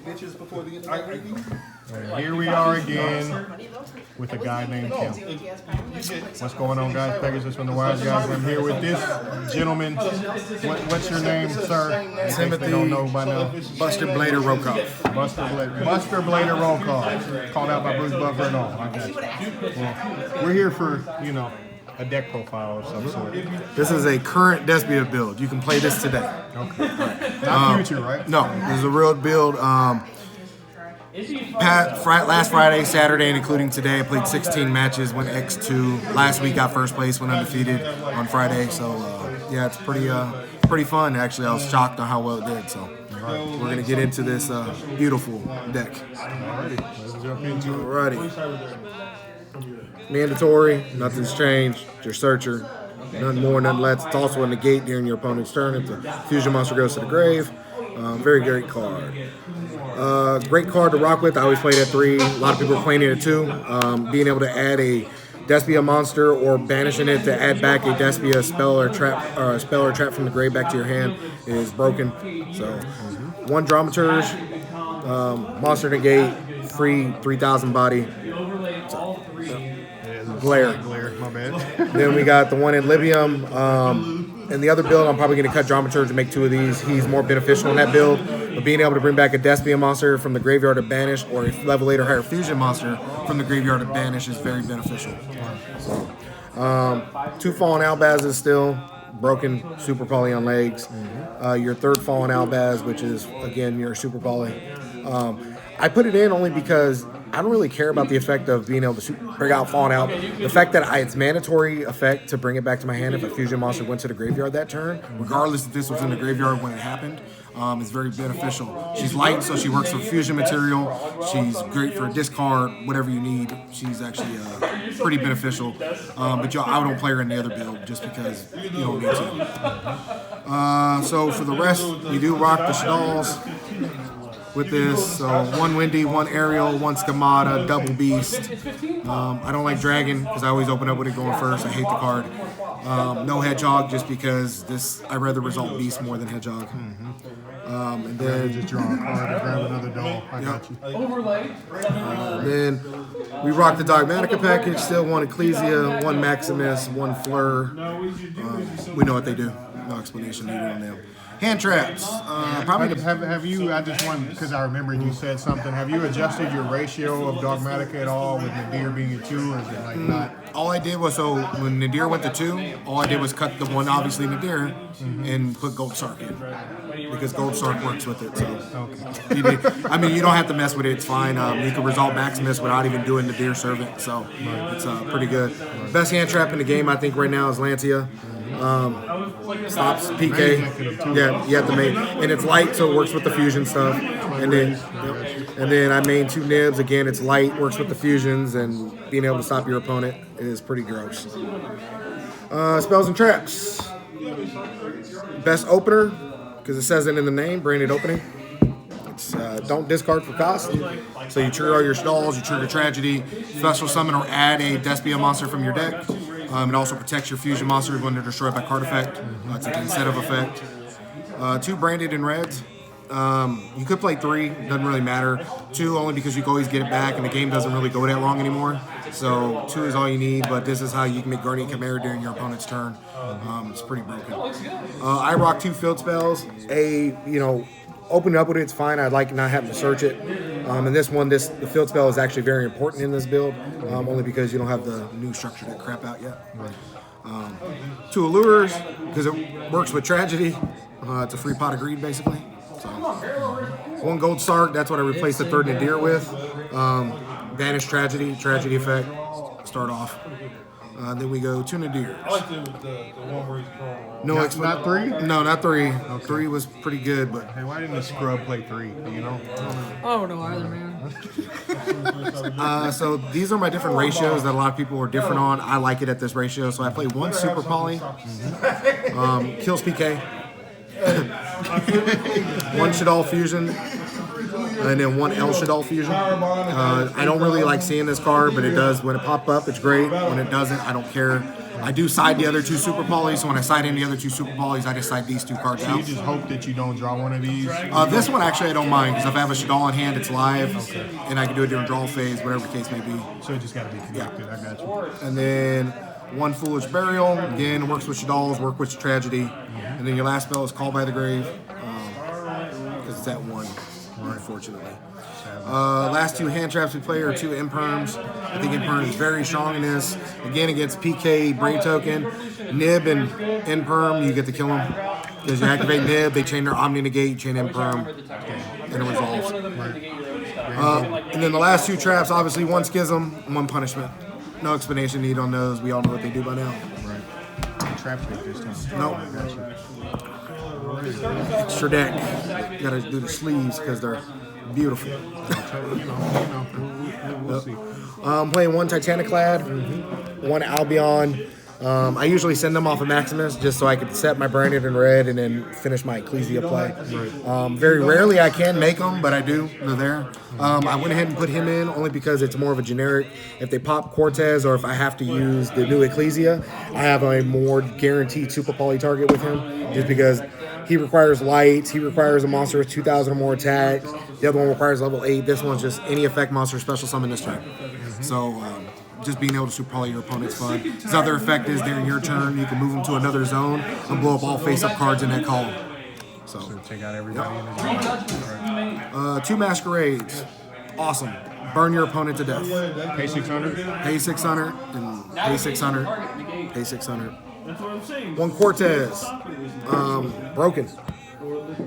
bitches before the end of the review? And here we are again with a guy named Kim. What's going on, guys? Pegasus from the Wise Guys. I'm here with this gentleman. What's your name, sir? Timothy. Don't know by now. Buster Blader Rokov. Buster Blader Rokov. Called out by Bruce Buffer and all. I got you. Well, we're here for, a deck profile of some sort. This is a current Despia build. You can play this today. Okay. Not future, right? No, this is a real build. Last Friday, Saturday, and including today, I played 16 matches, went X2. Last week, got first place, went undefeated on Friday. So, yeah, it's pretty fun, actually. I was shocked on how well it did. So, we're going to get into this beautiful deck. Alrighty. Let's jump into it. Alrighty. Mandatory, nothing's changed. Your searcher, none more, none less. It's also a negate during your opponent's turn if the fusion monster goes to the grave. Very great card. Great card to rock with. I always played at 3. A lot of people are playing it at 2. Being able to add a Despia monster or banishing it to add back a Despia spell or trap from the grave back to your hand is broken. So, 1 Dramaturge, monster negate, free 3,000 body. Glare, my bad. Then we got the one in Libium. And the other build, I'm probably going to cut Dramaturge and make 2 of these. He's more beneficial in that build. But being able to bring back a Despia monster from the graveyard to banish, or a level 8 or higher fusion monster from the graveyard to banish is very beneficial. 2 Fallen Albazes still. Broken Super Poly on legs. Your 3rd Fallen Albaz, which is, again, your Super Poly. I put it in only because I don't really care about the effect of being able to bring out Fallen Out. The fact that it's mandatory effect to bring it back to my hand if a fusion monster went to the graveyard that turn, regardless if this was in the graveyard when it happened, is very beneficial. She's light, so she works with fusion material. She's great for a discard, whatever you need. She's actually pretty beneficial. But I don't play her in the other build just because you don't need to. So for the rest, we do rock the Shaddolls with this. So 1 Windy, 1 Aerial, 1 Schemata, double Beast. I don't like Dragon because I always open up with it going first. I hate the card. No Hedgehog just because I rather result Beast more than Hedgehog. And then just draw a card and grab another doll. I got you. Then we rock the Dogmatika package. Still 1 Ecclesia, 1 Maximus, 1 Fleur. We know what they do. No explanation needed on them. Hand traps. Probably have you? I just want because I remembered you said something. Have you adjusted your ratio of Dogmatika at all with Nadir being a 2, or is it like not? All I did was when Nadir went to 2, all I did was cut the one obviously Nadir and put Gold Sark in because Gold Sark works with it. So you don't have to mess with it. It's fine. You can resolve Maximus without even doing Nadir Servant. So it's pretty good. Best hand trap in the game I think right now is Lancia. Stops PK. Yeah, you have to main, and it's light, so it works with the fusion stuff. And then I main 2 Nibs. Again, it's light, works with the fusions, and being able to stop your opponent is pretty gross. Spells and traps. Best opener, because it says it in the name, branded opening. It's don't discard for cost. So you trigger all your Shaddolls, you trigger Tragedy, special summon or add a Despia monster from your deck. It also protects your fusion monsters when they're destroyed by card effect. It's an incentive effect. 2 branded in reds. You could play 3, doesn't really matter. 2 only because you can always get it back and the game doesn't really go that long anymore. So 2 is all you need, but this is how you can make Guardian Chimera during your opponent's turn. It's pretty broken. I rock 2 field spells. Open it up with it, it's fine. I'd like not having to search it. And this one, the field spell is actually very important in this build, only because you don't have the new structure that crap out yet. 2 Allures, because it works with Tragedy. It's a free pot of greed, basically. So, 1 Gold Sark, that's what I replaced the 3rd Nadir with. Banish Tragedy effect, start off. Then we go 2 Nadirs. I like the one where he's crawling. No, not 3? No, not 3. Okay. 3 was pretty good, but hey, why didn't the scrub play 3? Do you know? I don't know either, man. So these are my different ratios that a lot of people are different on. I like it at this ratio, so I play 1 Super Poly, kills PK, 1 Shaddoll Fusion, and then 1 El Shaddoll Fusion. I don't really like seeing this card, but it does. When it pops up, it's great. When it doesn't, I don't care. I do side the other 2 super polys, so when I side in the other 2 super polys, I just side these 2 cards So you out. just hope that you don't draw one of these? This one actually I don't mind, because if I have a Shaddoll in hand, it's live, and I can do it during draw phase, whatever the case may be. So it just got to be connected. I got you. And then 1 Foolish Burial, again, works with Shaddolls, work with Tragedy. And then your last spell is Call by the Grave, because it's at 1, unfortunately. Last 2 hand traps we play are 2 Imperms. I think Imperm is very strong in this. Again, against PK Brave Token, Nib and Imperm, you get to kill them. Because you activate Nib, they chain their Omni Negate, chain Imperm, and it resolves. And then the last 2 traps, obviously 1 Schism, 1 Punishment. No explanation needed on those. We all know what they do by now. Right. Trap trick this time. Nope. Extra deck. You gotta do the sleeves because they're beautiful. We'll see. I'm playing 1 Titaniclad, 1 Albion. I usually send them off of Maximus just so I could set my Branded in red and then finish my Ecclesia play. Very rarely I can make them, but I do. They're there. I went ahead and put him in only because it's more of a generic. If they pop Cortez or if I have to use the new Ecclesia, I have a more guaranteed super poly target with him just because he requires lights. He requires a monster with 2,000 or more attack. The other one requires level 8. This one's just any effect monster special summon this turn. So just being able to super poly your opponent's fun. His other effect is during your turn, you can move him to another zone and blow up all face-up cards in that column. So Take out everybody in the zone. 2 Masquerades. Awesome. Burn your opponent to death. Pay 600. Pay 600 and pay 600. Pay 600. 1 Cortez. Broken.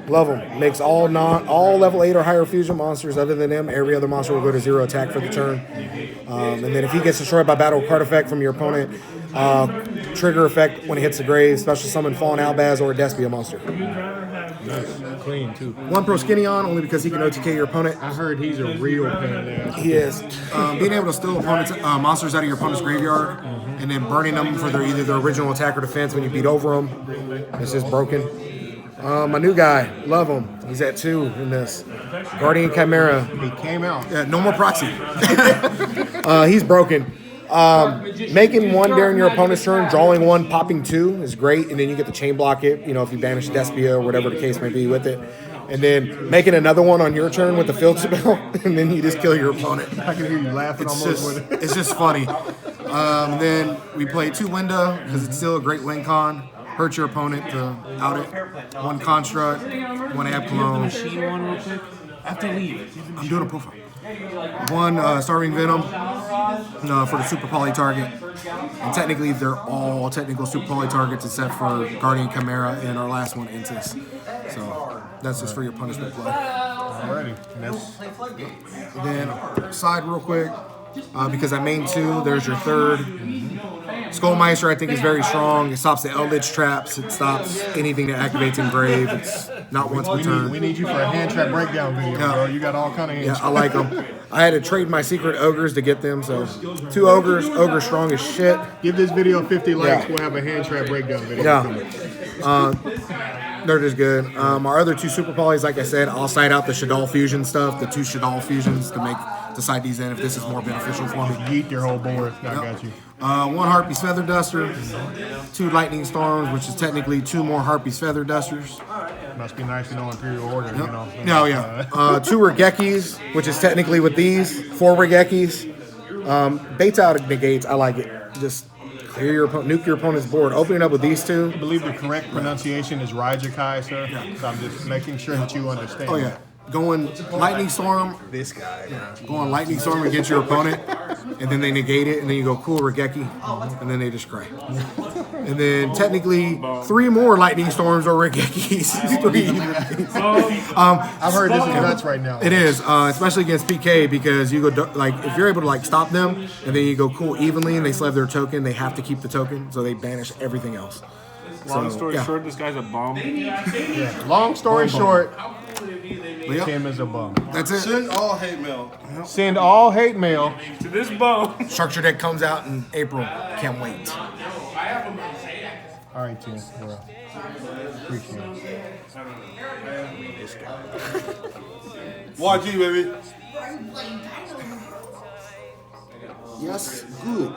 Love him. Makes all level 8 or higher fusion monsters other than him. Every other monster will go to 0 attack for the turn. And then if he gets destroyed by battle card effect from your opponent, trigger effect when it hits the grave, special summon Fallen Albaz or a Despia monster. Nice. Clean, too. 1 Proskinion, only because he can OTK your opponent. I heard he's a real pain in the ass. He is. Being able to steal opponents, monsters out of your opponent's graveyard and then burning them for either their original attack or defense when you beat over them. It's just broken. My new guy, love him. He's at 2 in this. Guardian Chimera. He came out. Yeah, no more proxy. He's broken. Making 1 during your opponent's turn, drawing 1, popping 2 is great, and then you get to chain block it, if you banish Despia or whatever the case may be with it. And then making another one on your turn with the field spell, and then you just kill your opponent. I can hear you laughing almost with it. It's just funny. Then we play 2 Winda, because it's still a great win con. Hurt your opponent to out it. 1 Construct, 1 Ab Cologne. Machine one real quick. I have to leave. I'm doing a profile. 1 Starving Venom for the super poly target. And technically, they're all technical super poly targets except for Guardian Chimera and our last one, Intis. So that's just for your punishment play. Alrighty. Then side real quick, because I main 2, there's your 3rd. Skullmeister, I think, is very strong. It stops the Eldritch traps. It stops anything that activates Engrave. It's not once per turn. We need you for a hand trap breakdown video, bro. You got all kind of hand Yeah, I like them. I had to trade my secret ogres to get them, so 2 ogres, ogre strong as shit. Give this video 50 likes. Yeah. We'll have a hand trap breakdown video. Yeah. They're just good. Our other 2 super polys, like I said, I'll side out the Shaddoll fusion stuff, the 2 Shaddoll fusions to side these in if this is more beneficial for me. Yeet your whole board. I got you. 1 Harpy's Feather Duster, 2 Lightning Storms, which is technically 2 more Harpy's Feather Dusters. Must be nice to know Imperial Order, you know. No, yeah. 2 Regekis, which is technically with these, 4 Regekis. Baits out negates, I like it. Just clear your nuke your opponent's board. Opening up with these 2. I believe the correct pronunciation is Rajakai, sir. So I'm just making sure that you understand. Oh, yeah. Going Lightning Storm. This guy. Going Lightning Storm against your opponent, and then they negate it, and then you go cool Regeki, and then they just cry. And then technically 3 more Lightning Storms or Regekis. I've heard this is nuts right now. It is, especially against PK, because you go if you're able to stop them, and then you go cool evenly, and they still have their token, they have to keep the token, so they banish everything else. Long story short, this guy's a bum. Yeah. Long story short, Yep. Tim is a bum. That's it. Send all hate mail. Send all hate mail. To this bum. Structure deck comes out in April. Can't wait. All right, Tim. Well, appreciate it. YG, baby. Yes, good.